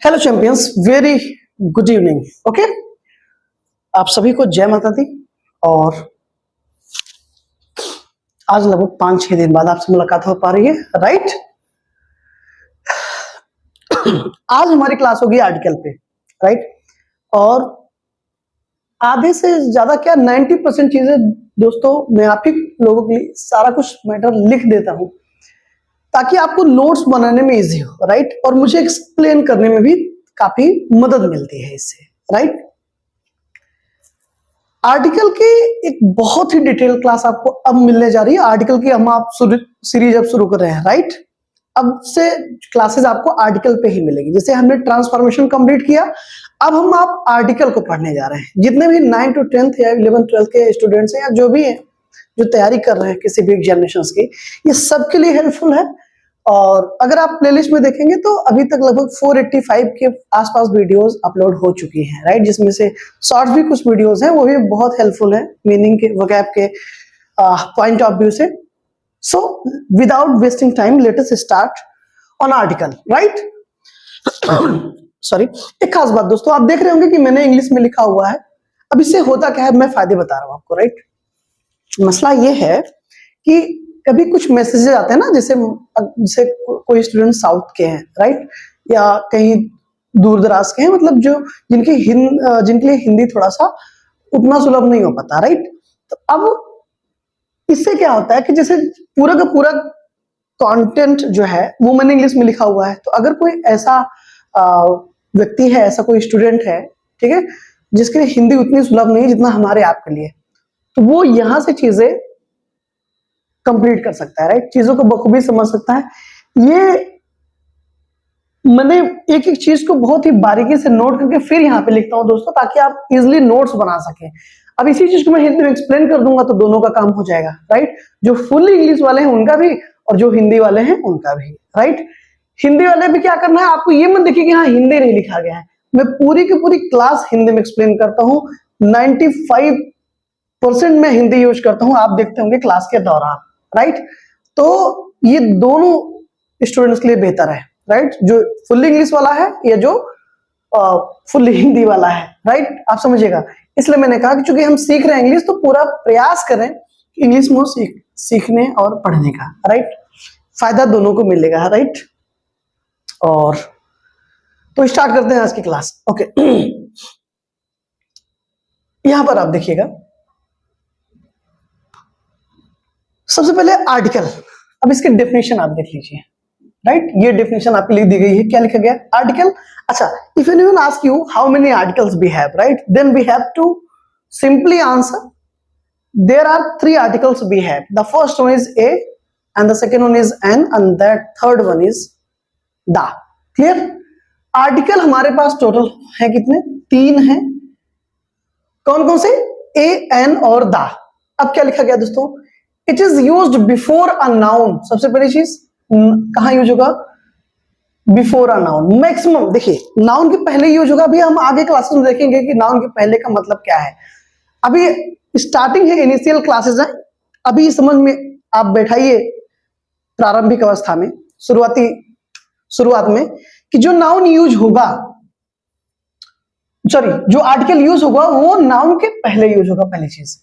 Hello champions, very good evening. Okay, आप सभी को जय माता दी। और आज लगभग 5-6 दिन बाद आपसे मुलाकात हो पा रही है, राइट। आज हमारी क्लास होगी आर्टिकल पे, राइट। और आधे से ज्यादा क्या 90% चीजें दोस्तों मैं आप ही लोगों के लिए सारा कुछ मैटर लिख देता हूं ताकि आपको नोट्स बनाने में इजी हो, राइट। और मुझे एक्सप्लेन करने में भी काफी मदद मिलती है इससे, राइट। आर्टिकल की एक बहुत ही डिटेल क्लास आपको अब मिलने जा रही है। आर्टिकल की हम आप सीरीज अब शुरू कर रहे हैं, राइट। अब से क्लासेस आपको आर्टिकल पे ही मिलेगी। जैसे हमने ट्रांसफॉर्मेशन कंप्लीट किया, अब हम आप आर्टिकल को पढ़ने जा रहे हैं। जितने भी 9 to 10th या 11th 12th के स्टूडेंट्स हैं या जो भी हैं जो तैयारी कर रहे हैं किसी भी एग्जामिनेशंस की, ये सबके लिए हेल्पफुल है। और अगर आप प्लेलिस्ट में देखेंगे तो अभी तक लगभग 485 के आसपास वीडियोस अपलोड हो चुकी हैं, राइट। जिसमें से शॉर्ट्स भी कुछ वीडियोस हैं, वो भी बहुत हेल्पफुल है मीनिंग के, वोकैब के पॉइंट ऑफ व्यू से। So without wasting time let us start on article, right. Sorry, एक खास बात दोस्तों, आप देख रहे होंगे कि मैंने इंग्लिश में लिखा हुआ है। अब इससे होता क्या है, मैं फायदे बता रहा हूं आपको, राइट। मसला ये है कि कभी कुछ मैसेजेस आते हैं ना, जैसे कोई स्टूडेंट साउथ के हैं, राइट, या कहीं दूर दराज के हैं, मतलब जो जिनके लिए हिंदी थोड़ा सा उतना सुलभ नहीं हो पाता, राइट। तो अब इससे क्या होता है कि जैसे पूरा का पूरा कंटेंट जो है वो मैंने इंग्लिश में लिखा हुआ है। तो अगर कोई ऐसा व्यक्ति है, ऐसा कोई स्टूडेंट है, ठीक है, जिसके लिए हिंदी उतनी सुलभ नहीं जितना हमारे आपके लिए, तो वो यहां से चीजें कंप्लीट कर सकता है, राइट। चीजों को बखूबी समझ सकता है। ये मैंने एक एक चीज को बहुत ही बारीकी से नोट करके फिर यहाँ पे लिखता हूँ दोस्तों, ताकि आप इजिली नोट्स बना सकें। अब इसी चीज को मैं हिंदी में एक्सप्लेन कर दूंगा तो दोनों का काम हो जाएगा, राइट। जो फुल्ली इंग्लिश वाले हैं उनका भी और जो हिंदी वाले हैं उनका भी, राइट। हिंदी वाले भी क्या करना है, आपको ये मत देखिए कि हाँ हिंदी नहीं लिखा गया है। मैं पूरी की पूरी क्लास हिंदी में एक्सप्लेन करता हूँ। 95% में हिंदी यूज करता हूँ, आप देखते होंगे क्लास के दौरान, राइट। तो ये दोनों स्टूडेंट्स के लिए बेहतर है, राइट। जो फुल्ली इंग्लिश वाला है या जो फुल्ली हिंदी वाला है, राइट। आप समझिएगा। इसलिए मैंने कहा कि चूंकि हम सीख रहे हैं इंग्लिश, तो पूरा प्रयास करें कि इंग्लिश में सीखने और पढ़ने का, राइट। फायदा दोनों को मिलेगा, राइट। और तो स्टार्ट करते हैं आज की क्लास। ओके, यहां पर आप देखिएगा, सबसे पहले आर्टिकल। अब इसकी डेफिनेशन आप देख लीजिए, राइट। ये डेफिनेशन आपके लिए दी गई है। क्या लिखा गया आर्टिकल? अच्छा, if anyone ask you how many articles we have, right, then we have to simply answer there are 3 articles we have. The first one is a and the second one is an and the third one is the. Clear? Article हमारे पास total है कितने? 3 हैं। कौन कौन से? ए, N और the. अब क्या लिखा गया दोस्तों? It is used before a noun. सबसे पहली चीज कहां यूज होगा? Before a noun. मैक्सिमम देखिए नाउन के पहले यूज होगा। अभी हम आगे क्लासेस में देखेंगे कि नाउन के पहले का मतलब क्या है। अभी स्टार्टिंग है, इनिशियल क्लासेस है। अभी समझ में आप बैठाइए प्रारंभिक अवस्था में, शुरुआत में, कि जो नाउन यूज होगा, सॉरी, जो आर्टिकल यूज होगा वो नाउन के पहले यूज होगा, पहली चीज।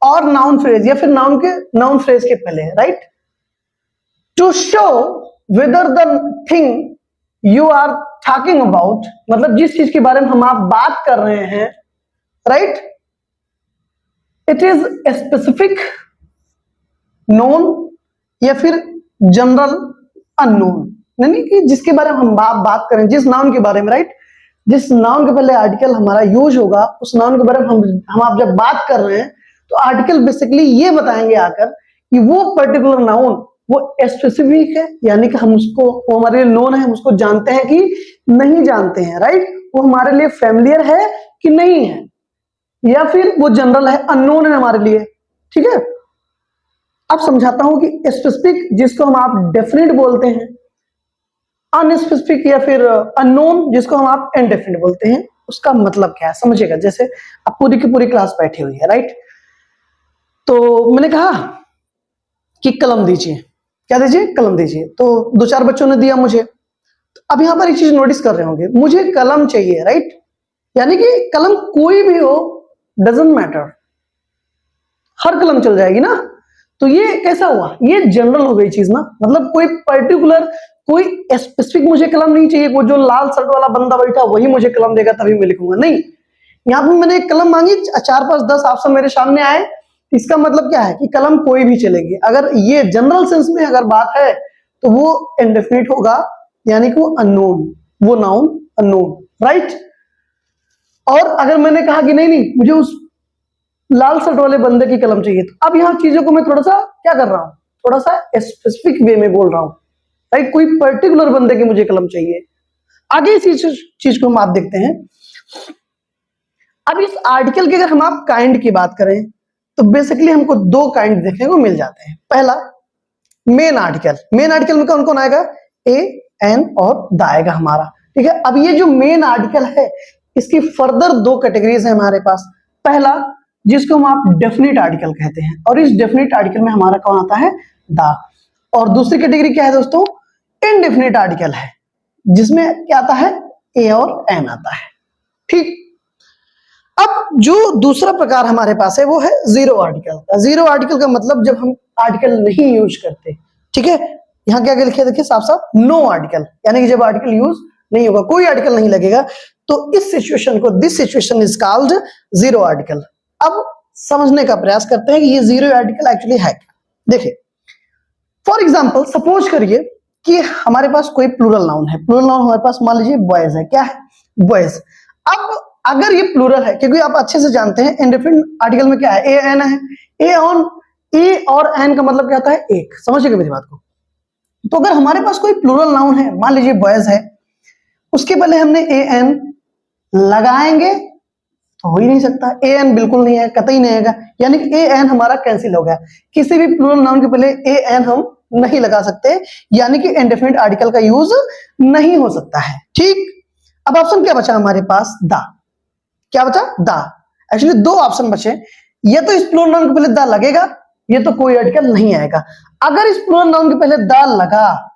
और नाउन फ्रेज या फिर नाउन फ्रेज के पहले, right. To show whether the thing you are talking about, मतलब जिस चीज के बारे में हम आप बात कर रहे हैं, right, it is specific known या फिर जनरल अननोन। यानी कि जिसके बारे में हम बात करें, जिस नाउन के बारे में, राइट, जिस नाउन के पहले आर्टिकल हमारा यूज होगा, उस नाउन के बारे में हम आप जब बात कर रहे हैं, तो आर्टिकल बेसिकली ये बताएंगे आकर कि वो पर्टिकुलर नाउन वो स्पेसिफिक है, यानी कि हम उसको, वो हमारे लिए नोन है, हम उसको जानते हैं कि नहीं जानते हैं, राइट। वो हमारे लिए फैमिलियर है कि नहीं है, या फिर वो जनरल है, अननोन है हमारे लिए। ठीक है। अब समझाता हूं कि स्पेसिफिक जिसको हम आप डेफिनेट बोलते हैं, अनस्पेसिफिक या फिर अननोन जिसको हम आप इनडेफिनेट बोलते हैं, उसका मतलब क्या है समझिएगा। जैसे अब पूरी की पूरी क्लास बैठी हुई है, राइट, तो मैंने कहा कि कलम दीजिए। क्या दीजिए? कलम दीजिए। तो 2-4 बच्चों ने दिया मुझे, अब यहां पर एक चीज नोटिस कर रहे होंगे, मुझे कलम चाहिए, राइट? यानी कि कलम कोई भी हो, डजंट मैटर, हर कलम चल जाएगी ना। तो ये कैसा हुआ, ये जनरल हो गई चीज ना, मतलब कोई पर्टिकुलर, कोई स्पेसिफिक मुझे कलम नहीं चाहिए, वो जो लाल शर्ट वाला बंदा बैठा वही मुझे कलम देगा तभी मैं लिखूंगा, नहीं। यहाँ पे मैंने एक कलम मांगी, 4 5 10 ऑप्शन मेरे सामने आए, इसका मतलब क्या है कि कलम कोई भी चलेगी। अगर ये जनरल सेंस में अगर बात है तो वो इंडेफिनिट होगा, यानी कि वो अननोन, वो नाउन अननोन, राइट? और अगर मैंने कहा कि नहीं नहीं मुझे उस लाल शर्ट वाले बंदे की कलम चाहिए, तो अब यहाँ चीजों को मैं थोड़ा सा क्या कर रहा हूं, थोड़ा सा स्पेसिफिक वे में बोल रहा हूं, राइट? कोई पर्टिकुलर बंदे की मुझे कलम चाहिए। आगे इसी चीज को हम आप देखते हैं। अब इस आर्टिकल की अगर हम आप काइंड की बात करें तो बेसिकली हमको 2 काइंड देखने को मिल जाते हैं। पहला मेन आर्टिकल, मेन आर्टिकल में कौन कौन आएगा, ए एन और द आएगा हमारा, ठीक है? अब ये जो मेन आर्टिकल है इसकी फर्दर 2 कैटेगरीज है हमारे पास। पहला जिसको हम आप डेफिनिट आर्टिकल कहते हैं, और इस डेफिनिट आर्टिकल में हमारा कौन आता है, द। और दूसरी कैटेगरी क्या है दोस्तों, इनडेफिनिट आर्टिकल है, जिसमें क्या आता है, ए और एन आता है, ठीक? अब जो दूसरा प्रकार हमारे पास है वो है जीरो आर्टिकल का। जीरो आर्टिकल का मतलब जब हम आर्टिकल नहीं यूज करते, ठीक है? यहाँ क्या लिखा है देखिए साफ साफ, नो आर्टिकल, यानी कि जब आर्टिकल यूज नहीं होगा, कोई आर्टिकल नहीं लगेगा, तो इस सिचुएशन को, this situation is called zero article. अब समझने का प्रयास करते हैं कि ये जीरो आर्टिकल एक्चुअली है क्या। देखिए फॉर एग्जाम्पल सपोज करिए कि हमारे पास कोई प्लूरल नाउन है, प्लूरल नाउन हमारे पास मान लीजिए बॉयज है, क्या है, बॉयज। अब अगर ये प्लूरल है, क्योंकि आप अच्छे से जानते हैं इंडेफिनिट आर्टिकल में क्या है, ए एन है, ए और एन का मतलब क्या होता है, एक, समझिएगा मेरी बात को। तो अगर हमारे पास कोई प्लूरल नाउन है, मान लीजिए बॉयज है, उसके पहले हमने ए एन लगाएंगे तो हो ही नहीं सकता, ए एन बिल्कुल नहीं है, कतई नहीं आएगा, यानी कि ए एन हमारा कैंसिल हो गया। किसी भी प्लूरल नाउन के पहले ए एन हम नहीं लगा सकते, यानी कि इंडेफिनिट आर्टिकल का यूज नहीं हो सकता है, ठीक? अब ऑप्शन क्या बचा हमारे पास, द। क्या बचा, द। एक्चुअली 2 ऑप्शन बचे, ये तो इस प्लूरल नाउन के पहले द लगेगा, ये तो कोई आर्टिकल नहीं आएगा। अगर इस प्लूरल नाउन के पहले द लगा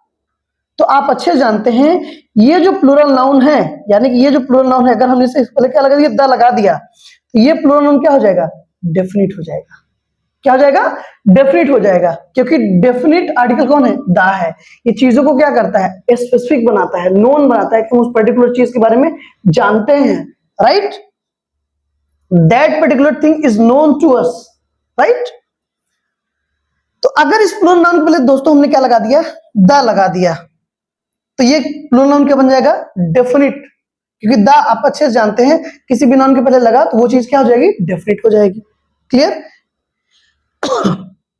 तो आप अच्छे जानते हैं ये जो प्लूरल नाउन है, यानी कि ये जो प्लूरल नाउन है, अगर हमने इसे पहले क्या लगा दिया, द लगा दिया, तो ये प्लूरल नाउन क्या हो जाएगा, डेफिनिट हो जाएगा। क्या हो जाएगा, डेफिनिट हो जाएगा, क्योंकि डेफिनिट आर्टिकल कौन है, द है। ये चीजों को क्या करता है, स्पेसिफिक बनाता है, नोन बनाता है कि हम उस पर्टिकुलर चीज के बारे में जानते हैं, right? That particular thing is known to us, right? तो अगर इस प्लूरल नाउन के पहले दोस्तों हमने क्या लगा दिया, द लगा दिया, तो ये प्लूरल नाउन क्या बन जाएगा, डेफिनिट, क्योंकि द आप अच्छे से जानते हैं किसी भी नाउन के पहले लगा तो वो चीज क्या हो जाएगी, डेफिनिट हो जाएगी, क्लियर?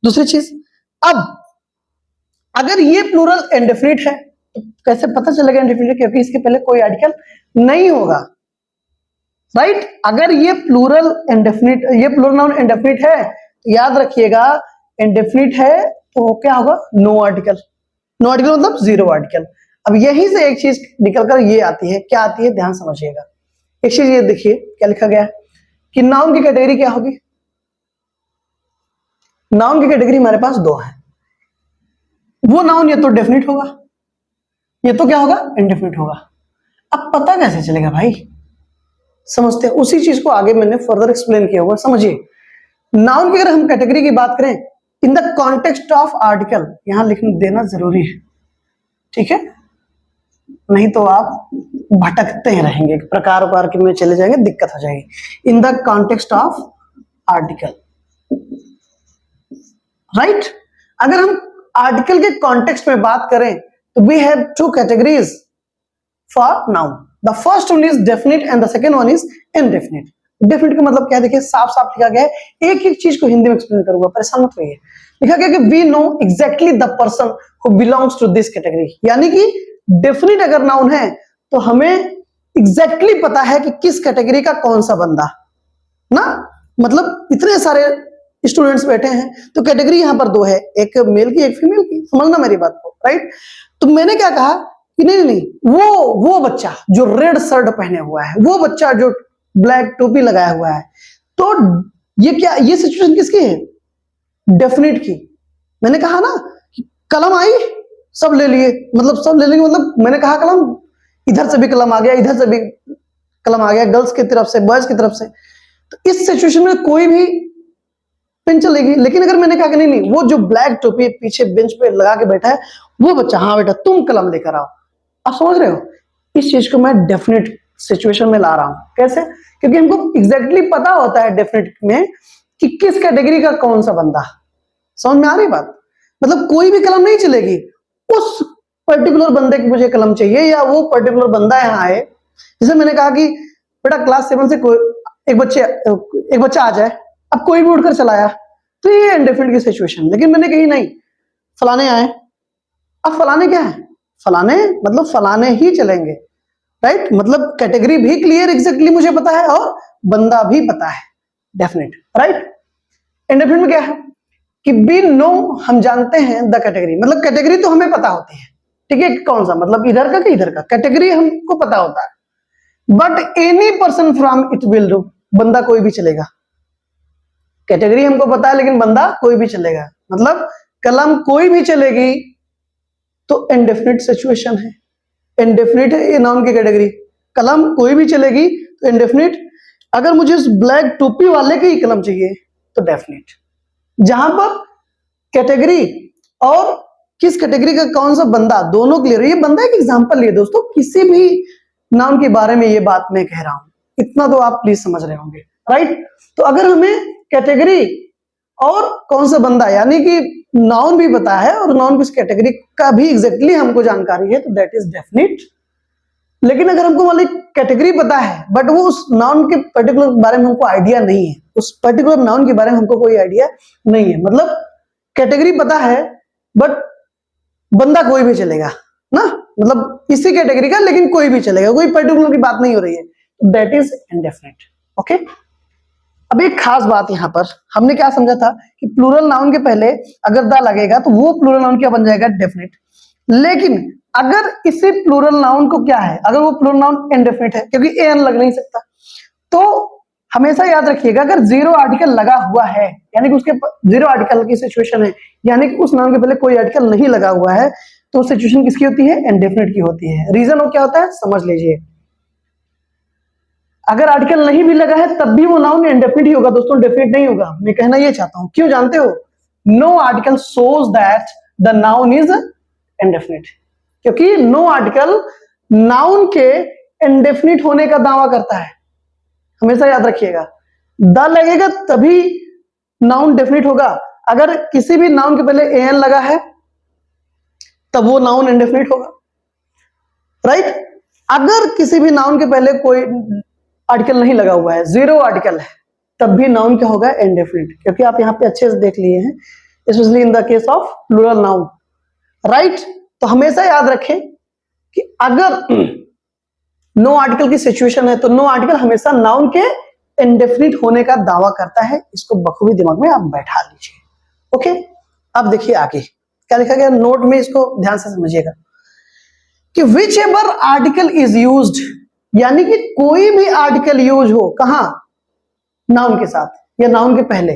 दूसरी चीज, अब अगर ये प्लूरल इंडेफिनिट है तो कैसे पता चलेगा इंडेफिनिट, क्योंकि इसके पहले कोई आर्टिकल नहीं होगा, राइट? अगर ये प्लूरल इंडेफिनिट, ये प्लूरल नाउन इंडेफिनिट है तो याद रखिएगा इंडेफिनिट है तो क्या होगा, नो आर्टिकल। नो आर्टिकल मतलब जीरो आर्टिकल। अब यहीं से एक चीज निकलकर ये आती है, क्या आती है, ध्यान समझिएगा। एक चीज ये देखिए क्या लिखा गया है कि नाउन की कैटेगरी क्या होगी, नाउन की कैटेगरी हमारे पास 2 है। वो नाउन ये तो डेफिनिट होगा, ये तो क्या होगा, इंडेफिनिट होगा। अब पता कैसे चलेगा भाई, समझते हैं, उसी चीज को आगे मैंने फर्दर एक्सप्लेन किया हुआ, समझिए। नाउन की अगर हम कैटेगरी की बात करें इन द कॉन्टेक्स्ट ऑफ आर्टिकल, यहां लिख देना जरूरी है, ठीक है? नहीं तो आप भटकते ही रहेंगे, प्रकार के में चले जाएंगे, दिक्कत हो जाएगी। In the context of article, right? अगर हम आर्टिकल के कॉन्टेक्स्ट में बात करें तो we have 2 categories for noun. The first one is definite and the second one is indefinite. Definite का मतलब क्या है, देखिए साफ साफ लिखा गया है, एक एक चीज को हिंदी में एक्सप्लेन करूंगा, परेशान मत होइए। लिखा गया कि we know exactly the person who belongs to this category, यानी कि डेफिनिट अगर नाउन है तो हमें एग्जैक्टली पता है कि किस कैटेगरी का कौन सा बंदा ना, मतलब इतने सारे स्टूडेंट्स बैठे हैं तो कैटेगरी यहां पर 2 है, एक मेल की एक फीमेल की, समझना मेरी बात को, राइट? तो मैंने क्या कहा कि नहीं नहीं वो बच्चा जो रेड शर्ट पहने हुआ है, वो बच्चा जो ब्लैक टोपी लगाया हुआ है, तो ये क्या, ये सिचुएशन किसकी है, डेफिनिट की। मैंने कहा ना कि कलम आई सब ले लिए, मतलब सब ले लेंगे, मतलब मैंने कहा कलम, इधर से भी कलम आ गया, इधर से भी कलम आ गया, गर्ल्स की तरफ से, बॉयज की तरफ से। तो इस सिचुएशन में कोई भी पेन चलेगी। लेकिन अगर मैंने कहा कि नहीं नहीं, वो जो ब्लैक टोपी पीछे बेंच पे लगा के बैठा है वो बच्चा, हाँ बेटा तुम कलम लेकर आओ। आप समझ रहे हो, इस चीज को मैं डेफिनेट सिचुएशन में ला रहा हूं। कैसे? क्योंकि हमको एग्जैक्टली पता होता है डेफिनेट में कि किस कैटेगरी का कौन सा बंदा। समझ में आ रही बात? मतलब कोई भी कलम नहीं चलेगी, उस पर्टिकुलर बंदे की मुझे कलम चाहिए, या वो पर्टिकुलर बंदा यहाँ आए। जैसे मैंने कहा कि बेटा क्लास 7 से कोई एक बच्चा आ जाए, अब कोई भी उठकर चलाया, तो ये इंडेफिनिट की सिचुएशन। लेकिन मैंने कही नहीं, फलाने आए, अब फलाने क्या है, फलाने मतलब फलाने ही चलेंगे, राइट? मतलब कैटेगरी भी क्लियर एग्जैक्टली मुझे पता है और बंदा भी पता है, डेफिनेट, राइट? इंडेफिनिट में क्या है कि बी नो, हम जानते हैं द कैटेगरी, मतलब कैटेगरी तो हमें पता होती है, ठीक है, कौन सा, मतलब इधर का कि इधर का, कैटेगरी हमको पता होता है। But any person from it will do, बंदा कोई भी चलेगा। कैटेगरी हमको पता है लेकिन बंदा कोई भी चलेगा, मतलब कलम कोई भी चलेगी तो इंडेफिनिट सिचुएशन है। इंडेफिनिट है ये नाउन की कैटेगरी, कलम कोई भी चलेगी तो इंडेफिनिट। अगर मुझे उस ब्लैक टोपी वाले की ही कलम चाहिए तो डेफिनिट। जहां पर कैटेगरी और किस कैटेगरी का कौन सा बंदा दोनों क्लियर है। ये बंदा एक एग्जांपल लिए दोस्तों, किसी भी नाउन के बारे में ये बात मैं कह रहा हूं, इतना तो आप प्लीज समझ रहे होंगे, राइट? तो अगर हमें कैटेगरी और कौन सा बंदा, यानी कि नाउन भी पता है और नाउन किस कैटेगरी का भी एग्जैक्टली हमको जानकारी है, तो दैट इज डेफिनिट। लेकिन अगर हमको मान ली कैटेगरी पता है बट वो उस नाउन के पर्टिकुलर बारे में हमको आइडिया नहीं है, उस पर्टिकुलर नाउन के बारे में हमको कोई आइडिया नहीं है, मतलब कैटेगरी पता है बट बंदा कोई भी चलेगा ना, मतलब इसी कैटेगरी का लेकिन कोई भी चलेगा, कोई पर्टिकुलर की बात नहीं हो रही है, दैट इज इंडेफिनिट। ओके, अब एक खास बात यहां पर हमने क्या समझा था कि प्लूरल नाउन के पहले अगर द लगेगा तो वो प्लूरल नाउन क्या बन जाएगा, डेफिनिट। लेकिन अगर इसी प्लूरल नाउन को क्या है, अगर वो प्लूरल नाउन इंडेफिनिट है क्योंकि एन लग नहीं सकता, तो हमेशा याद रखिएगा अगर जीरो आर्टिकल लगा हुआ है, यानी कि उसके जीरो आर्टिकल की सिचुएशन है, यानी कि उस नाउन के पहले कोई आर्टिकल नहीं लगा हुआ है, तो सिचुएशन किसकी होती है, इंडेफिनिट की होती है। रीजन वो क्या होता है समझ लीजिए, अगर आर्टिकल नहीं भी लगा है तब भी वो नाउन इंडेफिनिट ही होगा दोस्तों, डेफिनिट नहीं होगा। मैं कहना ये चाहता हूं, क्यों जानते हो? No article shows that the noun is indefinite, क्योंकि नो आर्टिकल नाउन के इंडेफिनिट होने का दावा करता है। हमेशा याद रखिएगा, द लगेगा तभी नाउन डेफिनिट होगा। अगर किसी भी नाउन के पहले एन लगा है तब वो नाउन इंडेफिनिट होगा, राइट? अगर किसी भी नाउन के पहले कोई आर्टिकल नहीं लगा हुआ है, जीरो आर्टिकल है, तब भी नाउन क्या होगा, इंडेफिनिट, क्योंकि आप यहां पे अच्छे से देख लिए हैं, specially in the case of plural noun, right? तो हमेशा याद रखें कि अगर नो आर्टिकल की सिचुएशन है तो नो आर्टिकल हमेशा नाउन के इंडेफिनिट होने का दावा करता है। इसको बखूबी दिमाग में आप बैठा लीजिए। ओके, अब देखिए आगे क्या लिखा गया नोट में, इसको ध्यान से समझिएगा कि which ever article is used, यानी कि कोई भी आर्टिकल यूज हो, कहां, नाउन के साथ या नाउन के पहले,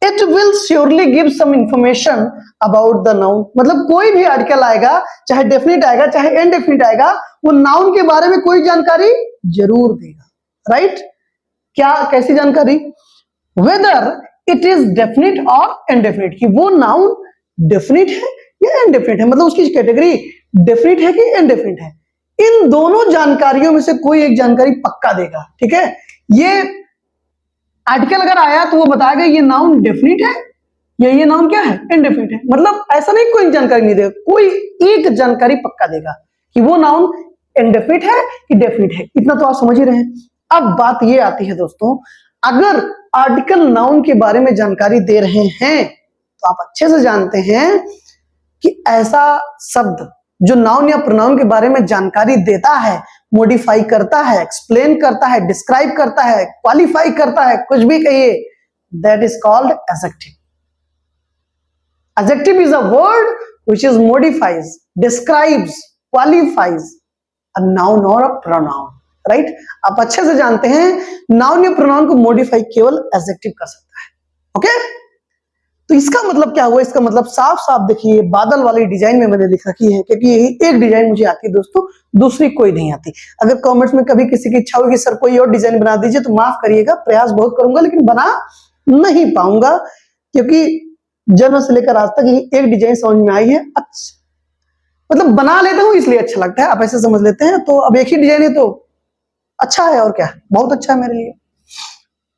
it will surely give some information about the noun. मतलब कोई भी आर्टिकल आएगा, चाहे डेफिनिट आएगा चाहे इनडेफिनिट आएगा, वो नाउन के बारे में कोई जानकारी जरूर देगा, राइट? क्या, कैसी जानकारी? वेदर इट इज डेफिनिट और इनडेफिनिट, कि वो नाउन डेफिनिट है या इनडेफिनिट है, मतलब उसकी कैटेगरी डेफिनिट है कि इनडेफिनिट है। इन दोनों जानकारियों में से कोई एक जानकारी पक्का देगा, ठीक है? ये आर्टिकल अगर आया तो वो बताएगा ये नाउन डेफिनिट है या ये नाउन क्या है, इनडेफिनिट है। मतलब ऐसा नहीं कोई जानकारी नहीं देगा, कोई एक जानकारी पक्का देगा कि वो नाउन इनडेफिनिट है कि डेफिनिट है। इतना तो आप समझ ही रहे हैं। अब बात ये आती है दोस्तों, अगर आर्टिकल नाउन के बारे में जानकारी दे रहे हैं तो आप अच्छे से जानते हैं कि ऐसा शब्द जो नाउन या प्रोनाउन के बारे में जानकारी देता है, मॉडिफाई करता है, एक्सप्लेन करता है, डिस्क्राइब करता है, क्वालिफाई करता है, कुछ भी कहिए, that is called adjective. Adjective is a word which is modifies, describes, qualifies a noun और अ प्रोनाउन, राइट? आप अच्छे से जानते हैं नाउन या प्रोनाउन को मॉडिफाई केवल एडजेक्टिव कर सकता है। ओके, तो इसका मतलब क्या हुआ, इसका मतलब साफ साफ देखिए बादल वाली डिजाइन में मैंने लिख रखी है, क्योंकि यही एक डिजाइन मुझे आती है दोस्तों, दूसरी कोई नहीं आती। अगर कमेंट्स में कभी किसी की इच्छा होगी सर कोई और डिजाइन बना दीजिए, तो माफ करिएगा, प्रयास बहुत करूंगा लेकिन बना नहीं पाऊंगा, क्योंकि जन्म से लेकर आज तक यही एक डिजाइन समझ में आई है। अच्छा, मतलब बना लेता हूँ इसलिए अच्छा लगता है, आप ऐसे समझ लेते हैं। तो अब एक ही डिजाइन है तो अच्छा है, और क्या, बहुत अच्छा है मेरे लिए।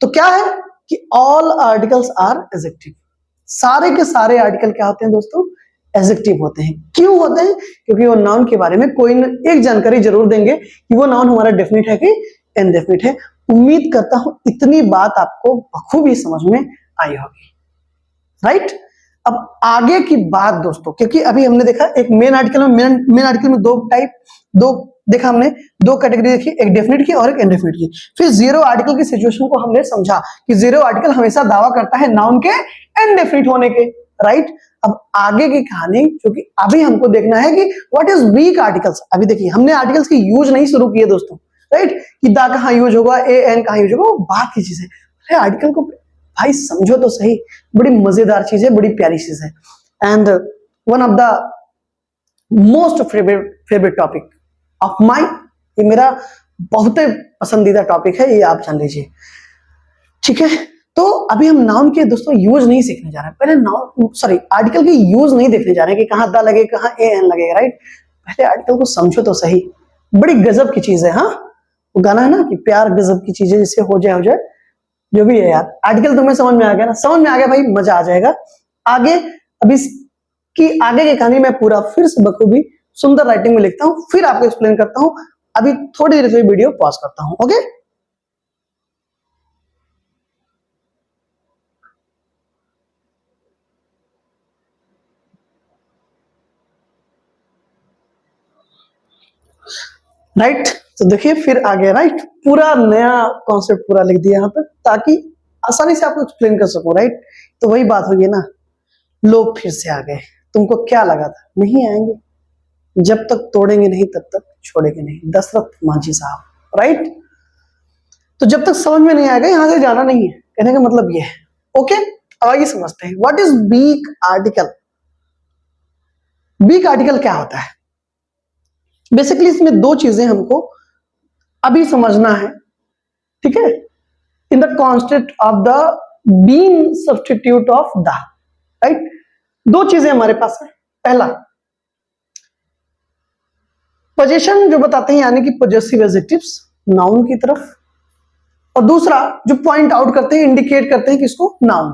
तो क्या है कि ऑल आर्टिकल्स आर एडजेक्टिव, सारे के सारे आर्टिकल क्या होते हैं दोस्तों, एडजेक्टिव होते हैं। क्यों होते हैं, क्योंकि वो नाउन के बारे में कोई एक जानकारी जरूर देंगे कि वो नाउन हमारा डेफिनिट है कि इनडेफिनिट है। उम्मीद करता हूं इतनी बात आपको बखूबी समझ में आई होगी, राइट। अब आगे की बात दोस्तों, क्योंकि अभी हमने देखा एक मेन आर्टिकल में, मेन आर्टिकल में दो देखा हमने, दो कैटेगरी देखी, एक डेफिनिट की और एक इनडेफिनिट की। फिर जीरो आर्टिकल की सिचुएशन को हमने समझा कि जीरो आर्टिकल हमेशा दावा करता है नाउन के इनडेफिनिट होने के, राइट। अब आगे की कहानी, क्योंकि अभी हमको देखना है कि व्हाट इज वीक आर्टिकल्स। अभी देखिए हमने आर्टिकल्स की यूज नहीं शुरू किए दोस्तों, राइट, कि दा कहां यूज होगा, ए एन कहां यूज होगा, वो बात की चीज है। आर्टिकल को भाई समझो तो सही, बड़ी मजेदार चीज है, बड़ी प्यारी चीज है। And one of the most favourite topic of my, ये मेरा बहुत पसंदीदा टॉपिक है, ये आप जान लीजिए, ठीक है। तो अभी हम नाउन के दोस्तों यूज नहीं सीखने जा रहे हैं, पहले नाउन सॉरी आर्टिकल की यूज नहीं देखने जा रहे हैं कि कहां दा लगे कहां ए एन लगेगा, राइट। पहले आर्टिकल को समझो तो सही, बड़ी गजब की चीज है। हाँ, वो गाना है ना कि प्यार गजब की चीज है, जिससे हो जाए जो भी है यार। आर्टिकल तुम्हें समझ में आ गया ना, समझ में आ गया भाई, मजा आ जाएगा। आगे अब इसकी आगे की कहानी मैं पूरा फिर से बखूबी सुंदर राइटिंग में लिखता हूं, फिर आपको एक्सप्लेन करता हूं। अभी थोड़ी देर से वीडियो पॉज करता हूं, ओके। राइट, तो देखिए फिर आ गया, राइट, पूरा नया कॉन्सेप्ट पूरा लिख दिया यहाँ पर, ताकि आसानी से आपको एक्सप्लेन कर सकूं, राइट। तो वही बात होगी ना, लोग फिर से आ गए, तुमको क्या लगा था नहीं आएंगे, जब तक तोड़ेंगे नहीं तब तक छोड़ेंगे नहीं, दशरथ मांझी साहब, राइट। तो जब तक समझ में नहीं आएगा यहां से जाना नहीं है, कहने का मतलब ये है, ओके। अब आइए समझते हैं what is weak article. Weak article क्या होता है, बेसिकली इसमें दो चीजें हमको अभी समझना है, ठीक है। In the concept of the being substitute of the, right. दो चीजें हमारे पास है, पहला पोजीशन जो बताते हैं, यानी कि पोजेसिव एडजेक्टिव्स नाउन की तरफ, और दूसरा जो पॉइंट आउट करते हैं, इंडिकेट करते हैं किसको, नाउन।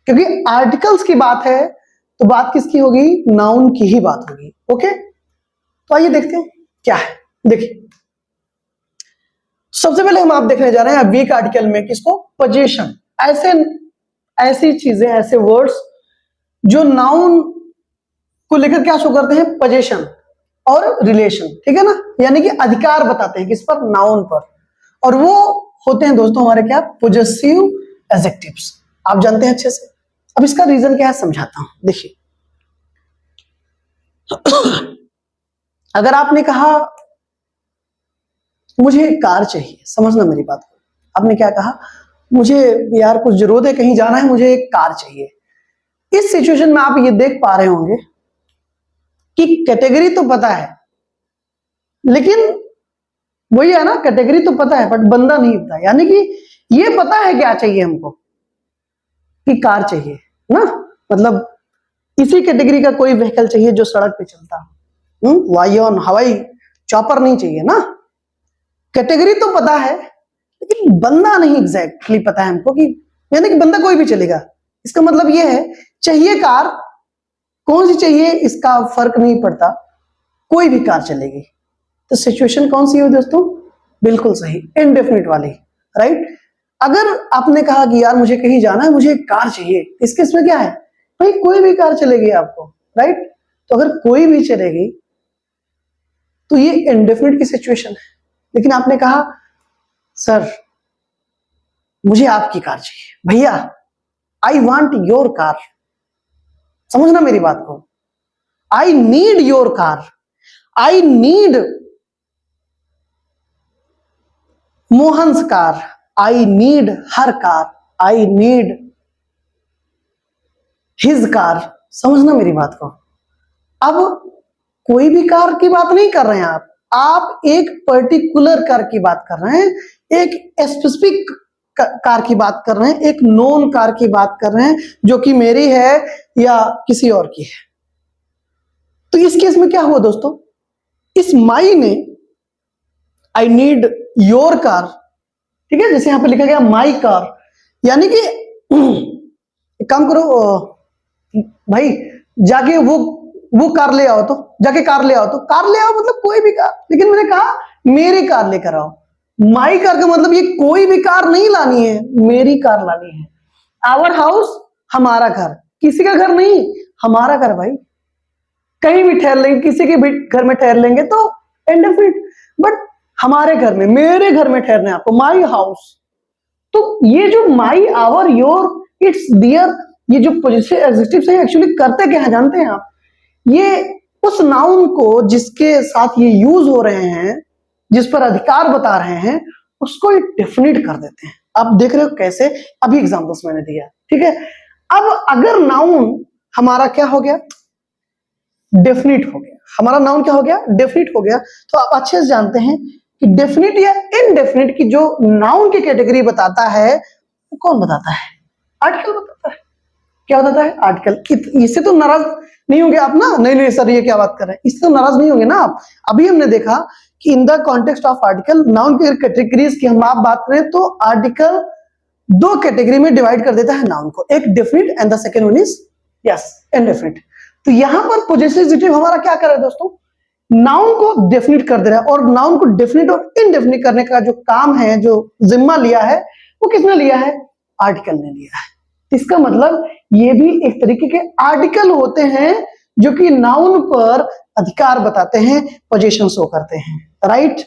क्योंकि आर्टिकल्स की बात है तो बात किसकी होगी, नाउन की ही बात होगी, ओके। तो आइए देखते हैं क्या है। देखिए सबसे पहले हम आप देखने जा रहे हैं वीक आर्टिकल में किसको, पोजीशन। ऐसी चीजें, ऐसे वर्ड्स जो नाउन को लेकर क्या शो करते हैं, पोजीशन और रिलेशन, ठीक है ना, यानी कि अधिकार बताते हैं किस पर, नाउन पर। और वो होते हैं दोस्तों हमारे क्या, पोजेसिव एडजेक्टिव्स, आप जानते हैं अच्छे से। अब इसका रीजन क्या है समझाता हूं, देखिए अगर आपने कहा मुझे एक कार चाहिए, समझना मेरी बात को, आपने क्या कहा, मुझे यार कुछ जरूरत है, कहीं जाना है, मुझे एक कार चाहिए। इस सिचुएशन में आप ये देख पा रहे होंगे कि कैटेगरी तो पता है, लेकिन वही है ना, कैटेगरी तो पता है बट बंदा नहीं पता, यानी कि ये पता है क्या चाहिए हमको, कि कार चाहिए ना, मतलब इसी कैटेगरी का कोई व्हीकल चाहिए जो सड़क पे चलता हो, वायुयान हवाई चॉपर नहीं चाहिए ना। कैटेगरी तो पता है लेकिन बंदा नहीं एग्जैक्टली पता है हमको, कि यानी कि बंदा कोई भी चलेगा। इसका मतलब ये है चाहिए कार, कौन सी चाहिए इसका फर्क नहीं पड़ता, कोई भी कार चलेगी। तो सिचुएशन कौन सी है दोस्तों, बिल्कुल सही, इनडेफिनिट वाली, राइट। अगर आपने कहा कि यार मुझे कहीं जाना है, मुझे एक कार चाहिए, इसके इसमें क्या है भाई, कोई भी कार चलेगी आपको, राइट। तो अगर कोई भी चलेगी तो ये इनडेफिनिट की सिचुएशन है। लेकिन आपने कहा सर मुझे आपकी कार चाहिए, भैया आई वांट योर कार, समझना मेरी बात को, I need your car, I need Mohan's car, I need her car, I need his car, समझना मेरी बात को। अब कोई भी कार की बात नहीं कर रहे हैं आप एक पर्टिकुलर कार की बात कर रहे हैं, एक स्पेसिफिक कार की बात कर रहे हैं, एक नोन कार की बात कर रहे हैं जो कि मेरी है या किसी और की है। तो इस केस में क्या हुआ दोस्तों, इस माई ने आई नीड योर कार, ठीक है, जैसे यहां पे लिखा गया माई कार, यानी कि एक काम करो भाई, जाके वो कार ले आओ, तो जाके कार ले आओ, तो कार ले आओ मतलब कोई भी कार, लेकिन मैंने कहा मेरी कार लेकर आओ। माई कार का मतलब ये कोई भी कार नहीं लानी है, मेरी कार लानी है। आवर हाउस, हमारा घर, किसी का घर नहीं, हमारा घर भाई। कहीं भी ठहर लेंगे, किसी के भी घर में ठहर लेंगे तो इंडेफिनिट, बट हमारे घर में, मेरे घर में ठहरना है आपको, माई हाउस। तो ये जो माई, आवर, योर, इट्स, दियर, ये जो पॉजिटिव एडजेक्टिव्स हैं एक्चुअली करते क्या है जानते हैं आप, ये उस नाउन को जिसके साथ ये यूज हो रहे हैं, जिस पर अधिकार बता रहे हैं, उसको ये डेफिनिट कर देते हैं। आप देख रहे हो कैसे, अभी एग्जांपल्स मैंने दिया, ठीक है। अब अगर नाउन हमारा क्या हो गया, डेफिनिट हो गया, हमारा नाउन क्या हो गया, डेफिनिट हो गया, तो आप अच्छे से जानते हैं कि डेफिनिट या इनडेफिनिट की जो नाउन की कैटेगरी बताता है वो कौन बताता है, आर्टिकल बताता है। क्या बताता है, आर्टिकल। इससे तो नाराज नहीं होंगे आप ना, नहीं नहीं सर ये क्या बात कर रहे हैं, इससे तो नाराज नहीं होंगे ना आप। अभी हमने देखा कि इन the context of article, noun के कैटेगरीज की हम आप बात करें तो आर्टिकल दो कैटेगरी में डिवाइड कर देता है नाउन को, एक definite and the second one is yes indefinite. तो यहां पर पॉजिटिव हमारा क्या कर रहा है दोस्तों, नाउन को डेफिनिट कर दे रहा है, और नाउन को डेफिनिट और इनडेफिनिट करने का जो काम है, जो जिम्मा लिया है, वो किसने लिया है, आर्टिकल ने लिया है। इसका मतलब ये भी एक तरीके के आर्टिकल होते हैं जो कि नाउन पर अधिकार बताते हैं, पोजीशन शो करते हैं, राइट।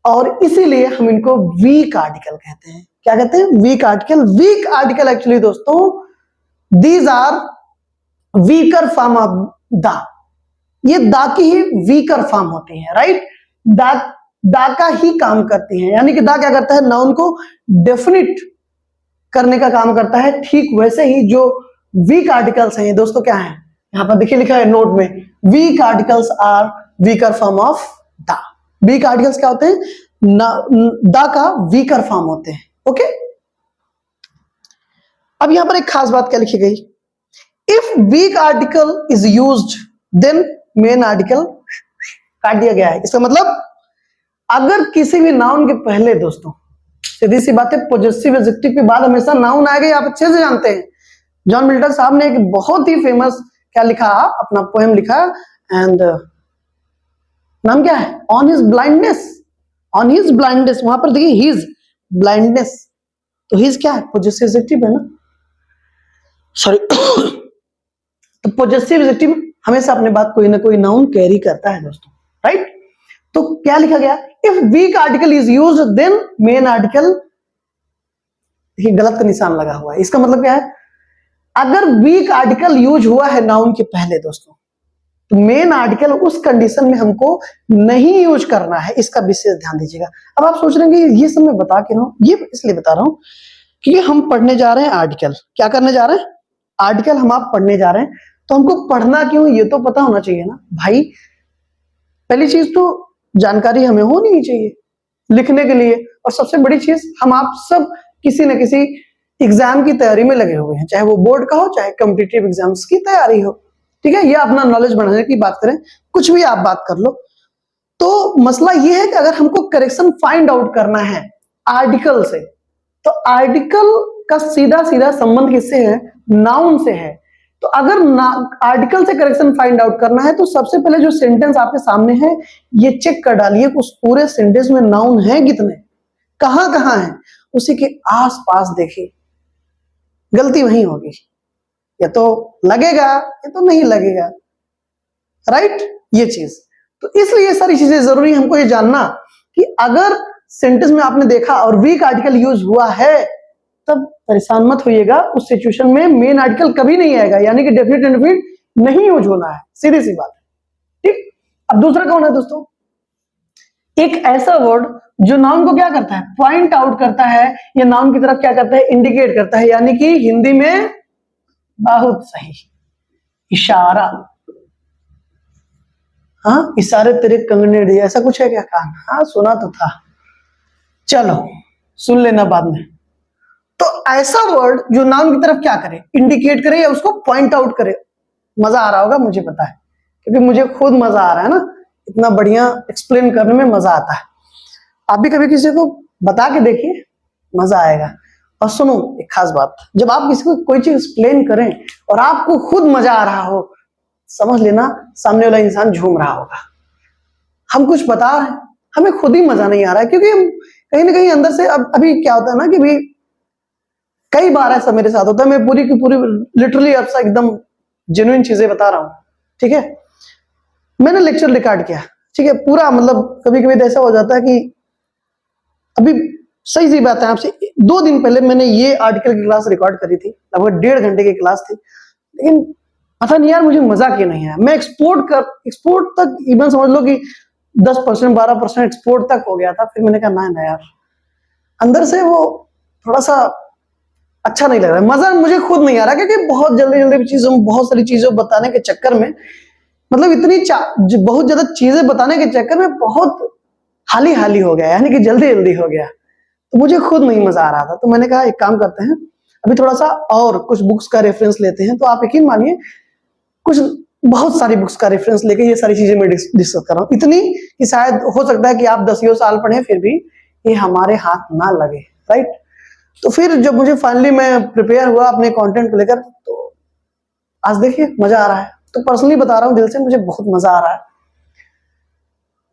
और इसीलिए हम इनको वीक आर्टिकल कहते हैं। क्या कहते हैं, weak article. Weak article actually दोस्तों, these are weaker form of the, ये दा की ही वीकर फॉर्म होती है, राइट। दा का ही काम करती है, यानी कि दा क्या करता है, नाउन को डेफिनिट करने का काम करता है। ठीक वैसे ही जो वीक आर्टिकल्स हैं दोस्तों क्या है, यहां पर देखिए लिखा है नोट में, weak articles are weaker form of the. Weak articles क्या होते हैं, द का वीकर फॉर्म होते हैं, ओके। अब यहां पर एक खास बात क्या लिखी गई, if weak article is used then main article काट दिया गया है। इसका मतलब अगर किसी भी नाउन के पहले दोस्तों, सीधी सी बात है, पॉजिटिव एडजेक्टिव के बाद हमेशा नाउन आएगा, आप अच्छे से जानते हैं। जॉन मिल्टन साहब ने एक बहुत ही फेमस क्या लिखा, अपना पोएम लिखा, एंड नाम क्या है, on his blindness. On his blindness, वहां पर देखिए हिज ब्लाइंडनेस, तो हिज क्या है, पॉजिटिव एडजेक्टिव है ना, सॉरी। तो पॉजिटिव एडजेक्टिव हमेशा अपने बात कोई ना कोई नाउन कैरी करता है दोस्तों, राइट। तो क्या लिखा गया, if weak article is used then main article, देखिए गलत का निशान लगा हुआ है, इसका मतलब क्या है, अगर वीक आर्टिकल यूज हुआ है नाउन के पहले दोस्तों, तो मेन आर्टिकल उस कंडीशन में हमको नहीं यूज करना है, इसका विशेष ध्यान दीजिएगा। अब आप सोच रहे हैं ये सब मैं बता के रहा हूं, ये इसलिए बता रहा हूं कि हम पढ़ने जा रहे हैं आर्टिकल। क्या करने जा रहे हैं, आर्टिकल हम आप पढ़ने जा रहे हैं, तो हमको पढ़ना क्यों ये तो पता होना चाहिए ना भाई। पहली चीज तो जानकारी हमें होनी ही चाहिए लिखने के लिए, और सबसे बड़ी चीज हम आप सब किसी न किसी एग्जाम की तैयारी में लगे हुए हैं, चाहे वो बोर्ड का हो चाहे कॉम्पिटिटिव एग्जाम्स की तैयारी हो, ठीक है। ये अपना नॉलेज बढ़ाने की बात करें, कुछ भी आप बात कर लो, तो मसला ये है कि अगर हमको करेक्शन फाइंड आउट करना है आर्टिकल से, तो आर्टिकल का सीधा सीधा संबंध किससे है, नाउन से है। तो अगर आर्टिकल से करेक्शन फाइंड आउट करना है, तो सबसे पहले जो सेंटेंस आपके सामने है ये चेक कर डालिए उस पूरे सेंटेंस में नाउन है कितने, कहां कहां है, उसी के आसपास देखिए, गलती वहीं होगी, या तो लगेगा या तो नहीं लगेगा, राइट। ये चीज तो इसलिए सारी चीजें जरूरी हमको ये जानना कि अगर सेंटेंस में आपने देखा और वीक आर्टिकल यूज हुआ है, तब परेशान मत होइएगा, उस सिचुएशन में मेन आर्टिकल कभी नहीं आएगा, यानी कि डेफिनेट इनडेफिनिट नहीं यूज होना है, सीधी सी बात है, ठीक। अब दूसरा कौन है दोस्तों, एक ऐसा वर्ड जो नाउन को क्या करता है, पॉइंट आउट करता है, या नाउन की तरफ क्या करता है, इंडिकेट करता है, यानी कि हिंदी में बहुत सही। इशारा, हाँ, इशारे तेरे कंगने दिए, ऐसा कुछ है क्या कान? हाँ सुना तो था, चलो सुन लेना बाद में। तो ऐसा वर्ड जो नाउन की तरफ क्या करे, इंडिकेट करे या उसको पॉइंट आउट करे। मजा आ रहा होगा मुझे पता है, क्योंकि मुझे खुद मजा आ रहा है ना, इतना बढ़िया एक्सप्लेन करने में मजा आता है। आप भी कभी किसी को बता के देखिए, मजा आएगा। और सुनो एक खास बात, जब आप किसी को कोई चीज एक्सप्लेन करें और आपको खुद मजा आ रहा हो, समझ लेना सामने वाला इंसान झूम रहा होगा। हम कुछ बता रहे हैं, हमें खुद ही मजा नहीं आ रहा है, क्योंकि हम कहीं ना कहीं अंदर से, अब अभी क्या होता है ना कि भी कई बार ऐसा मेरे साथ होता है, मैं पूरी की पूरी लिटरली आपसे एकदम जेन्युइन चीजें बता रहा हूं, ठीक है। मैंने लेक्चर रिकॉर्ड किया, ठीक है, पूरा, मतलब कभी कभी ऐसा हो जाता है कि अभी सही सी बात है आपसे, 2 दिन पहले मैंने ये आर्टिकल की क्लास रिकॉर्ड करी थी, लगभग 1.5 घंटे की क्लास थी, लेकिन पता नहीं यार मुझे मजा क्यों नहीं आया। मैं एक्सपोर्ट तक इवन समझ लो कि 10% 12% एक्सपोर्ट तक हो गया था, फिर मैंने कहा ना यार, अंदर से वो थोड़ा सा अच्छा नहीं लग रहा है, मजा मुझे खुद नहीं आ रहा, क्योंकि बहुत जल्दी चीजों, बहुत सारी चीजों बताने के चक्कर में, मतलब बहुत ज्यादा चीजें बताने के चक्कर में बहुत हाली हो गया, यानी कि जल्दी हो गया, तो मुझे खुद नहीं मजा आ रहा था। तो मैंने कहा एक काम करते हैं, अभी थोड़ा सा और कुछ बुक्स का रेफरेंस लेते हैं। तो आप यकीन मानिए, कुछ बहुत सारी बुक्स का रेफरेंस लेके ये सारी चीजें मैं डिस्कस कर रहा हूँ, इतनी कि शायद हो सकता है कि आप 10 साल पढ़े फिर भी ये हमारे हाथ ना लगे, राइट। तो फिर जब मुझे फाइनली मैं प्रिपेयर हुआ अपने कंटेंट को लेकर, तो आज देखिए मजा आ रहा है। तो पर्सनली बता रहा हूँ दिल से, मुझे बहुत मजा आ रहा है,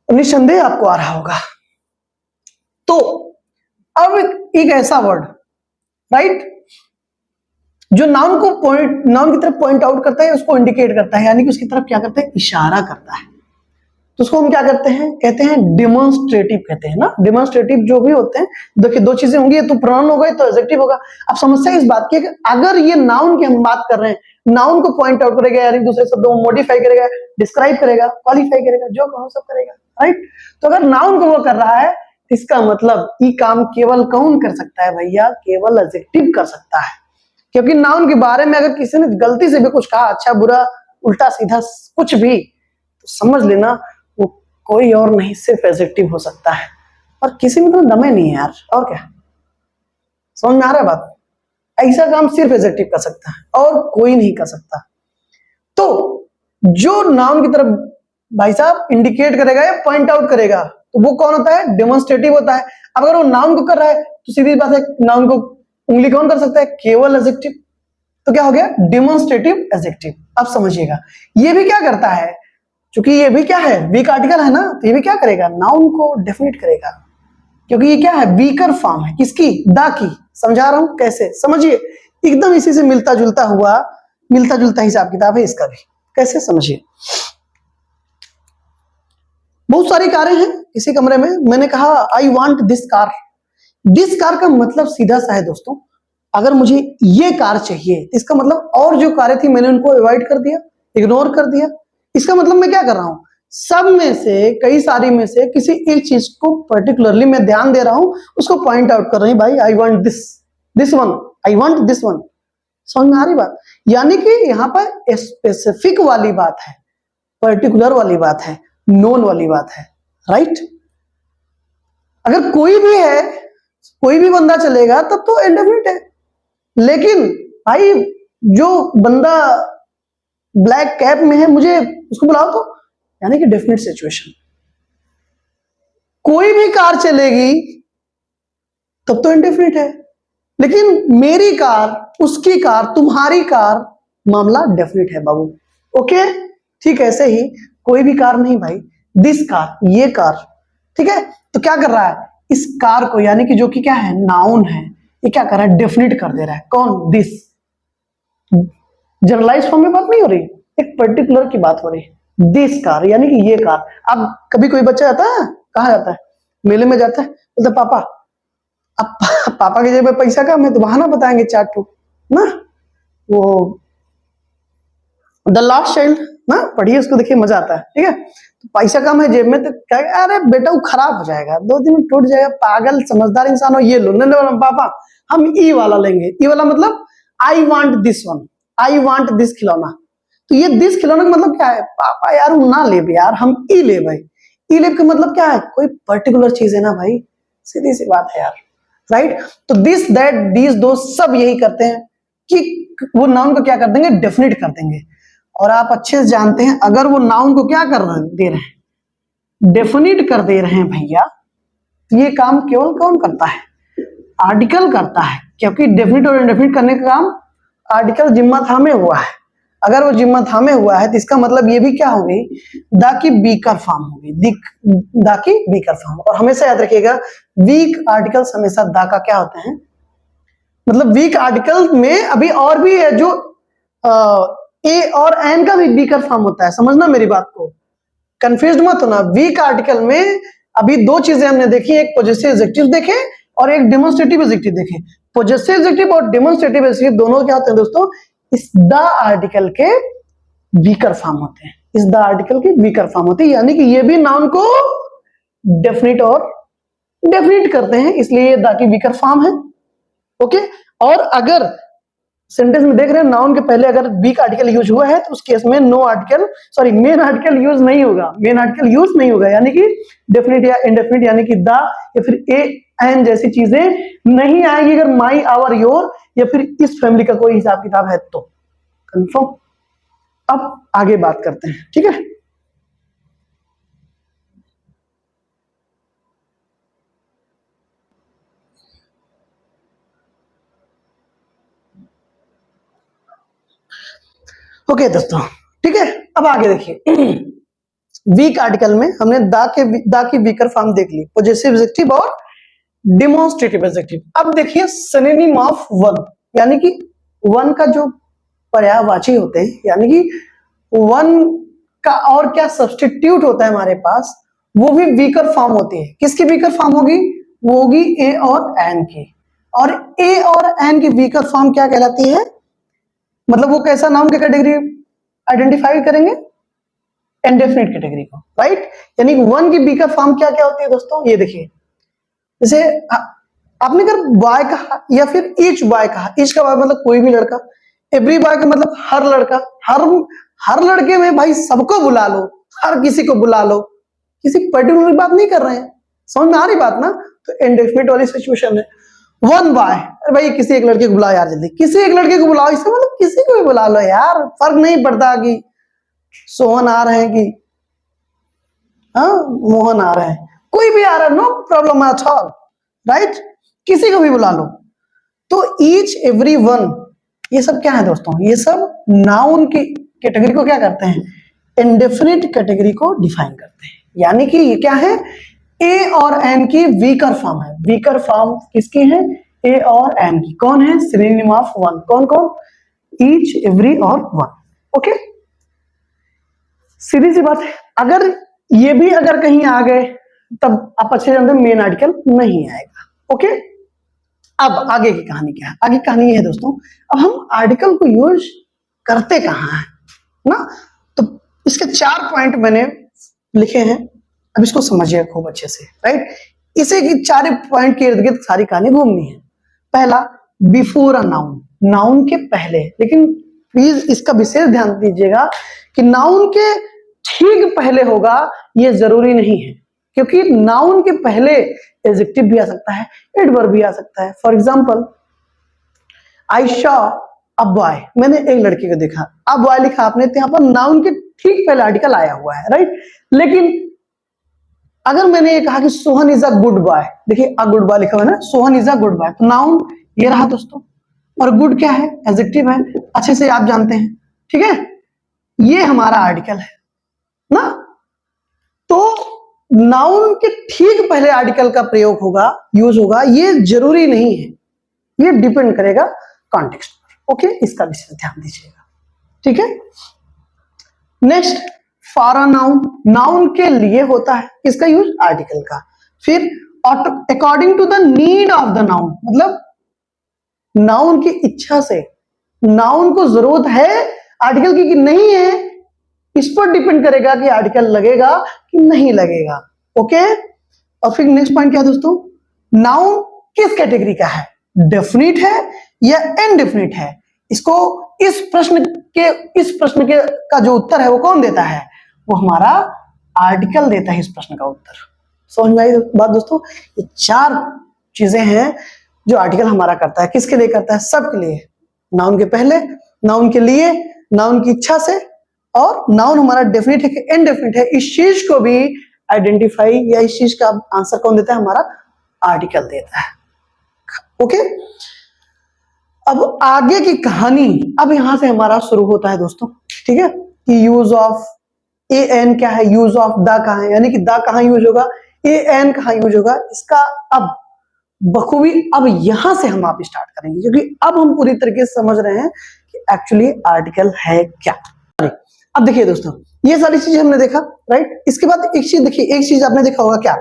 निस्संदेह आपको आ रहा होगा। तो अब एक ऐसा वर्ड, राइट, जो नाउन की तरफ पॉइंट आउट करता है, उसको इंडिकेट करता है, यानी कि उसकी तरफ क्या करता है, इशारा करता है। तो उसको हम क्या करते हैं, कहते हैं डेमोन्स्ट्रेटिव, कहते हैं ना। डेमोन्स्ट्रेटिव जो भी होते हैं, देखिए 2 चीजें होंगी, तो प्रोनाउन होगा तो एडजेक्टिव होगा। अब समस्या इस बात की है कि अगर ये नाउन की हम बात कर रहे हैं, नाउन को पॉइंट आउट करेगा, यानी दूसरे शब्दों में मॉडिफाई करेगा, डिस्क्राइब करेगा, क्वालिफाई करेगा, जो कहो सब करेगा, राइट। तो अगर नाउन को वो कर रहा है, इसका मतलब ये काम केवल कौन कर सकता है भैया, केवल एडजेक्टिव कर सकता है। क्योंकि नाउन के बारे में अगर किसी ने गलती से भी कुछ कहा, अच्छा बुरा उल्टा सीधा कुछ भी, तो समझ लेना वो कोई और नहीं, सिर्फ एडजेक्टिव हो सकता है। और किसी में तो दमे नहीं है यार, और क्या, समझ में आ रहा है बात। ऐसा काम सिर्फ एडजेक्टिव कर सकता है और कोई नहीं कर सकता। तो जो नाउन की तरफ भाई साहब इंडिकेट करेगा या पॉइंट आउट करेगा, तो वो कौन होता है, डेमोन्स्ट्रेटिव होता है। अब अगर वो नाउन को कर रहा है, तो सीधी बात है, नाउन को उंगली कौन कर सकता है, केवल एडजेक्टिव। तो क्या हो गया, डेमोन्स्ट्रेटिव एडजेक्टिव। अब समझिएगा, ये भी क्या करता है, क्योंकि ये भी क्या है, वीक आर्टिकल है ना, तो ये भी क्या करेगा, नाउन को डेफिनेट करेगा, क्योंकि ये क्या है, वीकर फॉर्म है, किसकी, द की। समझा रहा हूं कैसे, समझिए, एकदम इसी से मिलता जुलता हिसाब किताब है इसका भी, कैसे समझिए। बहुत सारी कारें हैं इसी कमरे में, मैंने कहा I want this car. This car का मतलब सीधा सा है दोस्तों, अगर मुझे ये कार चाहिए, तो इसका मतलब और जो कारें थी मैंने उनको अवॉइड कर दिया, इग्नोर कर दिया। इसका मतलब मैं क्या कर रहा हूं, सब में से, कई सारी में से किसी एक चीज को पर्टिकुलरली मैं ध्यान दे रहा हूं, उसको पॉइंट आउट कर रही हूं, भाई I want this one, I want this one. समझ में आ रही बात, यानी कि यहां पर स्पेसिफिक वाली बात है, पर्टिकुलर वाली बात है, नोन वाली बात है, राइट। अगर कोई भी है, कोई भी बंदा चलेगा तब तो इंडेफिनिट है, लेकिन भाई जो बंदा ब्लैक कैप में है, मुझे उसको बुलाओ तो, यानी कि डेफिनेट सिचुएशन। कोई भी कार चलेगी तब तो इंडेफिनिट है, लेकिन मेरी कार, उसकी कार, तुम्हारी कार, मामला डेफिनेट है बाबू। ओके, ठीक, ऐसे ही कोई भी कार नहीं भाई, दिस कार, ये कार, ठीक है। तो क्या कर रहा है, इस कार को, यानी कि जो कि क्या है, नाउन है, ये क्या कर रहा है, डेफिनेट कर दे रहा है, कौन, दिस। जनरलाइज फॉर्म में बात नहीं हो रही, एक पर्टिकुलर की बात हो रही है, दिस कार, यानी कि ये कार। अब कभी कोई बच्चा जाता है, कहाँ जाता है, मेले में जाता है, बोलता पापा, अब पापा के जेब में पैसा कम है, तो बहाना बताएंगे 4 ठो ना, वो द लास्ट चाइल्ड ना, पढ़िए उसको, देखिए मजा आता है, ठीक है। तो पैसा कम है जेब में, तो क्या, अरे बेटा वो खराब हो जाएगा, 2 दिन में टूट जाएगा, पागल समझदार इंसान हो, ये लो, नहीं पापा हम ई वाला लेंगे। ई वाला मतलब I want this one, I want this खिलौना, तो ये दिस खिलौना का मतलब क्या है? पापा यार वो ना ले यार, हम ई ले भाई। ई ले का मतलब क्या है? कोई पर्टिकुलर चीज है ना भाई, सीधी सी बात है यार, राइट। तो दिस दैट दीज दो सब यही करते हैं कि वो नाउन को क्या कर देंगे? डेफिनेट कर देंगे। और आप अच्छे से जानते हैं अगर वो नाउन को क्या कर दे रहे हैं? डेफिनेट कर दे रहे हैं भैया, तो ये काम केवल कौन करता है? आर्टिकल करता है, क्योंकि डेफिनेट और इनडेफिनेट करने का काम आर्टिकल जिम्मा थामे हुआ है। अगर वो जिम्मा थामे हुआ है तो इसका मतलब ये भी क्या हो गई? द की बीकर फॉर्म होगी, द की बीकर फॉर्म। और हमेशा याद रखिएगा वीक आर्टिकल्स हमेशा द का क्या होते हैं? मतलब वीक आर्टिकल में अभी और भी है जो ए और एन का भी बीकर फॉर्म होता है, समझना मेरी बात को, कंफ्यूज मत होना। वीक आर्टिकल में अभी दो चीजें हमने देखी, एक पॉजिटिव एडजेक्टिव देखे और एक डेमोन्स्ट्रेटिव एडजेक्टिव देखे। पॉजिटिव एडजेक्टिव और डेमोन्स्ट्रेटिव एडजेक्टिव दोनों क्या होते हैं दोस्तों? इस द आर्टिकल के वीकर फॉर्म होते हैं, इस द आर्टिकल के वीकर फॉर्म होते हैं, यानी कि ये भी नाउन को डेफिनेट और डेफिनेट करते हैं, इसलिए ये द की वीकर फॉर्म है। ओके, और अगर सेंटेंस में देख रहे हैं नाउन के पहले अगर वीक आर्टिकल यूज हुआ है तो उस केस में no article sorry main article use नहीं होगा, मेन आर्टिकल यूज नहीं होगा, यानी कि डेफिनेट या इनडेफिनेट यानी कि द या फिर ए एन जैसी चीजें नहीं आएगी अगर माई आवर योर या फिर इस फैमिली का कोई हिसाब किताब है तो। कंफर्म? अब आगे बात करते हैं, ठीक है। ओके दोस्तों, ठीक है। अब आगे देखिए वीक आर्टिकल में हमने द की वीकर फॉर्म देख ली, पॉजिटिव एडजेक्टिव और डेमोन्स्ट्रेटिव एडजेक्टिव। अब देखिए सिनोनिम ऑफ वन, यानी कि वन का जो पर्यायवाची होते हैं, यानी कि वन का और क्या सब्स्टिट्यूट होता है हमारे पास, वो भी वीकर फॉर्म होती है। किसकी वीकर फॉर्म होगी? वो होगी ए और एन की। और ए और एन की वीकर फॉर्म क्या कहलाती है? मतलब वो कैसा नाउन की कैटेगरी आइडेंटिफाई करेंगे? इंडेफिनिट कैटेगरी को, राइट। यानी वन की बीकर फॉर्म क्या क्या होती है दोस्तों? ये देखिए, जैसे आपने अगर बॉय कहा या फिर ईच बॉय कहा, ईच का बॉय मतलब कोई भी लड़का, एवरी बॉय का मतलब हर लड़का, हर लड़के में भाई सबको बुला लो, हर किसी को बुला लो, किसी पर्टिकुलर बात नहीं कर रहे हैं, समझ में आ रही बात ना। तो इंडेफिनिट वाली सिचुएशन है। वन बॉय, अरे भाई किसी एक लड़के को बुलाओ यार, जल्दी किसी एक लड़के को बुलाओ, इससे मतलब किसी को भी बुला लो यार, फर्क नहीं पड़ता कि सोहन आ रहे हैं कि मोहन आ रहे हैं, कोई भी आ रहा है, no problem at all, right. किसी को भी बुला लो। तो ईच एवरी वन ये सब क्या है दोस्तों? ये सब नाउन की कैटेगरी को क्या करते हैं? इंडेफिनिट कैटेगरी को डिफाइन करते हैं। यानी कि ये क्या है? ए और एन की वीकर फॉर्म है। वीकर फॉर्म किसकी है? ए और एन की। कौन है? Synonym of one. कौन कौन? ईच, एवरी और वन। ओके, सीधी सी बात है। अगर ये भी अगर कहीं आ गए तब आप अच्छे जानते हैं मेन आर्टिकल नहीं आएगा। ओके, अब आगे की कहानी क्या है? आगे कहानी ये है दोस्तों, अब हम आर्टिकल को यूज करते कहां है ना, तो इसके 4 पॉइंट मैंने लिखे हैं, अब इसको समझिए खूब अच्छे से, राइट। इसे की 4 पॉइंट के इर्द गिर्द सारी कहानी घूमनी है। पहला, बिफोर अ नाउन, नाउन के पहले। लेकिन प्लीज इसका विशेष ध्यान दीजिएगा कि नाउन के ठीक पहले होगा ये जरूरी नहीं है, क्योंकि नाउन के पहले एडजेक्टिव भी आ सकता है, एडवर्ब भी आ सकता है। For example, I Shaw a boy, मैंने एक लड़की को देखा, अ बॉय लिखा आपने, तो यहाँ पर नाउन के ठीक पहले आर्टिकल आया हुआ है, राइट। लेकिन अगर मैंने ये कहा कि Sohan is a good boy, देखिए अ गुड बॉय लिखा हुआ है ना, Sohan is a good boy, तो नाउन ये रहा दोस्तों, और गुड क्या है? एडजेक्टिव है, अच्छे से आप जानते हैं, ठीक है। ये हमारा आर्टिकल है ना, तो नाउन के ठीक पहले आर्टिकल का प्रयोग होगा, यूज होगा, ये जरूरी नहीं है, ये डिपेंड करेगा कॉन्टेक्स्ट पर। ओके, इसका विशेष ध्यान दीजिएगा, ठीक है। Next, for a noun, noun के लिए होता है, इसका यूज आर्टिकल का। फिर according to the need of the noun, मतलब नाउन की इच्छा से, नाउन को जरूरत है आर्टिकल की कि नहीं है, इस पर डिपेंड करेगा कि आर्टिकल लगेगा कि नहीं लगेगा। ओके, और फिर नेक्स्ट पॉइंट क्या है दोस्तों? नाउन किस कैटेगरी का है? डेफिनिट है या इनडेफिनिट है? इसको इस प्रश्न के का जो उत्तर है वो कौन देता है? वो हमारा आर्टिकल देता है इस प्रश्न का उत्तर। समझ में आई बात दोस्तों? ये 4 चीजें हैं जो आर्टिकल हमारा करता है। किसके लिए करता है? सबके लिए। नाउन के पहले, नाउन के लिए, नाउन की इच्छा से, और नाउन हमारा डेफिनेट है कि इनडेफिनेट है, इस चीज को भी आइडेंटिफाई या इस चीज का आंसर कौन देता है? हमारा आर्टिकल देता है। ओके, अब आगे की कहानी अब यहां से हमारा शुरू होता है दोस्तों। ठीक है, कि यूज ऑफ ए एन क्या है, यूज ऑफ द कहां है, यानी कि द कहां यूज होगा, ए एन कहां यूज होगा, इसका अब बखूबी अब यहां से हम आप स्टार्ट करेंगे, क्योंकि अब हम पूरी तरीके से समझ रहे हैं कि एक्चुअली आर्टिकल है क्या। अब देखिए दोस्तों, ये सारी चीजें हमने देखा, राइट। इसके बाद एक चीज देखिए, एक चीज आपने देखा होगा क्या,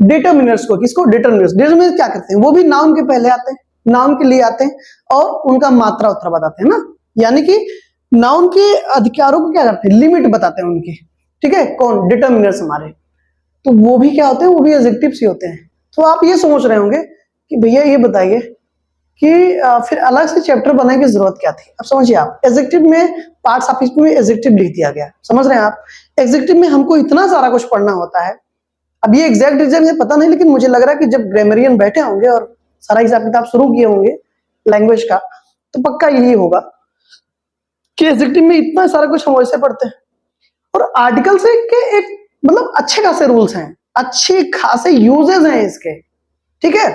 डिटरमिनर्स को। किसको? डिटरमिनर्स। डिटरमिनर्स क्या करते हैं? वो भी नाउन के पहले आते हैं, नाउन के लिए आते हैं और उनका मात्रा उत्तर बताते हैं ना, यानी कि नाउन के अधिकारों को क्या करते हैं? लिमिट बताते हैं उनकी। ठीक है, कौन? डिटरमिनर्स हमारे। तो वो भी क्या होते हैं? वो भी एडजेक्टिव्स ही होते हैं। तो आप ये सोच रहे होंगे कि भैया ये बताइए कि फिर अलग से चैप्टर बनाने की जरूरत क्या थी? अब समझिए आप, एडजेक्टिव में पार्ट्स ऑफ स्पीच में एडजेक्टिव लिख दिया गया, समझ रहे हैं आप। एडजेक्टिव में हमको इतना सारा कुछ पढ़ना होता है। अब ये एग्जैक्ट रीजन है पता नहीं, लेकिन मुझे लग रहा है कि जब ग्रामरियन बैठे होंगे और सारा हिसाब किताब शुरू किए होंगे लैंग्वेज का, तो पक्का यही होगा कि एडजेक्टिव में इतना सारा कुछ हम वैसे पढ़ते हैं। और आर्टिकल से के एक मतलब अच्छे खासे रूल्स हैं, अच्छे खासे यूजेस हैं इसके। ठीक है,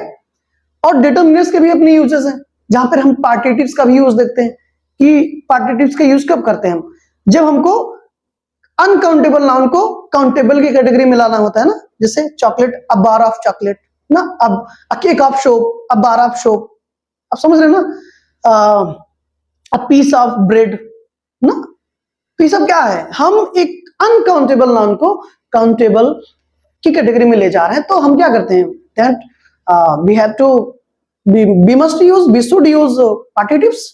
और डिटरमिनर्स के भी अपने यूजेस हैं, जहां पर हम पार्टिटिव्स का भी यूज देखते हैं कि पार्टिटिव्स का यूज कब करते हैं हम? जब हमको अनकाउंटेबल नाउन को काउंटेबल की कैटेगरी में लाना होता है ना, जैसे chocolate, a bar of chocolate ना, अब अ cake of soap, a bar of soap. आप समझ रहे हैं ना? अ पीस ऑफ ब्रेड ना। तो ये सब क्या है? हम एक अनकाउंटेबल नाउन को काउंटेबल की कैटेगरी में ले जा रहे हैं। तो हम क्या करते हैं? That we have to we should use partitives.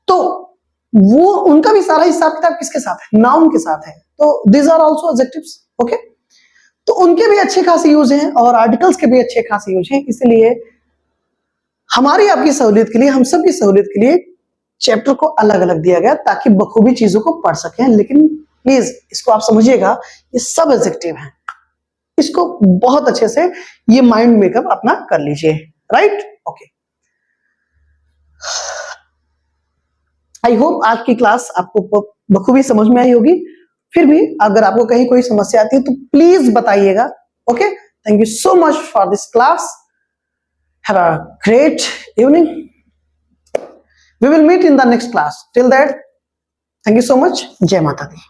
तो वो उनका भी सारा हिसाब किताब किसके साथ है? नाउन के साथ है। तो these are also adjectives. Okay, तो उनके भी अच्छे खासे यूज हैं और आर्टिकल्स के भी अच्छे खासे यूज हैं। इसलिए हमारी आपकी सहूलियत के लिए, हम सब की सहूलियत के लिए चैप्टर को अलग अलग दिया गया ताकि बखूबी चीजों को पढ़ सकें। लेकिन प्लीज इसको आप समझिएगा, ये सब एडजेक्टिव हैं। इसको बहुत अच्छे से ये माइंड मेकअप अपना कर लीजिए, राइट। ओके, आई होप आज की क्लास आपको बखूबी समझ में आई होगी। फिर भी अगर आपको कहीं कोई समस्या आती है तो प्लीज बताइएगा। Okay, thank you so much for this class. Have a great evening. We will meet in the next class. Till that, thank you so much. जय माता दी।